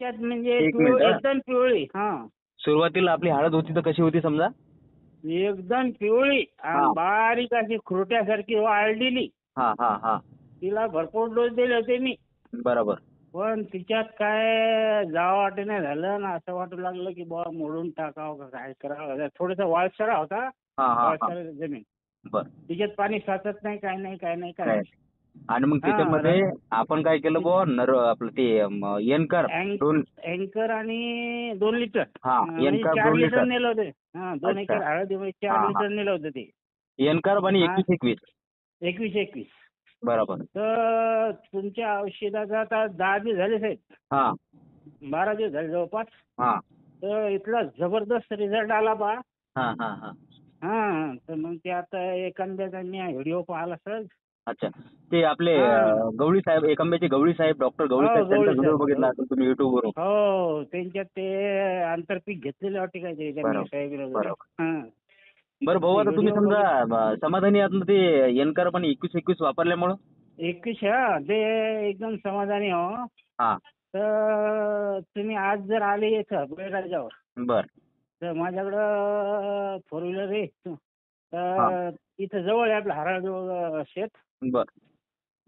त्यात म्हणजे एक मिनिट हा. एकदम पिवळी. हा, सुरुवातीला आपली हळद होती तर कशी होती समजा? एकदम पिवळी आणि हा. बारीक अशी खुरट्यासारखी वाळलेली. हा हा हा. तिला भरपूर डोस दिले होते मी, बरोबर. पण तिच्यात काय जावं वाटेना झालं ना. असं वाटू लागलं की बुवा मोडून टाकावं का काय करावं. थोडासा वाळसरा होता, हा हा हा. वाळसर जमीन. बर. तिच्यात पाणी साचत नाही, काय नाही काय नाही काय काय नाही. आणि मग हा, त्याच्यामध्ये आपण काय केलं बुवा आपलं ते एनकर दोन. अँकर आणि 2 लिटर, हा, म्हणजे एनकर 4 2 लिटर लिटर. नेलं होते. हा, 2 अच्छा. एकर हळदीमध्ये हा 4 हा. लिटर नेलं होतं ते. एनकर आणि हा, 21-21. 21-21. बरोबर. तर तुमच्या औषधाचा आता 10 दिवस झाले साहेब, हा 12 दिवस झाले जवळपास. हा तर इथला जबरदस्त रिझल्ट आला बा. हा हा हा. हा, तर मग ते आता एखाद्याचा मी व्हिडिओ पाहिला सर. अच्छा. ते आपले हा, गवळी साहेब, एकंब्याचे गवळी साहेब, डॉक्टर गवळी हो साहेब, त्यांचा गवळी व्हिडिओ साहेब. बघितला असेल तुम्ही युट्यूबवरून. हो, त्यांच्यात ते आंतरपीक घेतलेले वाटते काय ते त्यांनी बरोबर साहेब वगैरे. बरोबर. हा, बरं भाऊ, ते आता तुम्ही व्हिडिओ समजा बघितले. समाधानी आहात ना ते एनकर पण 21-21 वापरल्यामुळं? 21, हा, ते एकदम समाधानी हो. हा. तर तुम्ही आज जर आले इथं बळीराजावर, बर. तर माझ्याकडं 4 व्हीलर आहे. हा. तर इथं जवळ आहे आपलं हराळजवळ शेत. बर.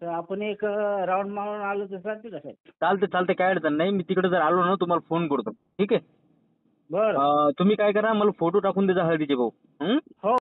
तर आपण एक राऊंड मारून आलो तर चालते का साहेब? चालते चालते, काय अडचण नाही. मी तिकडे जर आलो ना तुम्हाला फोन करतो. ठीक आहे. बरं. तुम्ही काय करा, मला फोटो टाकून द्या हळदीचे भाऊ. हं? हो.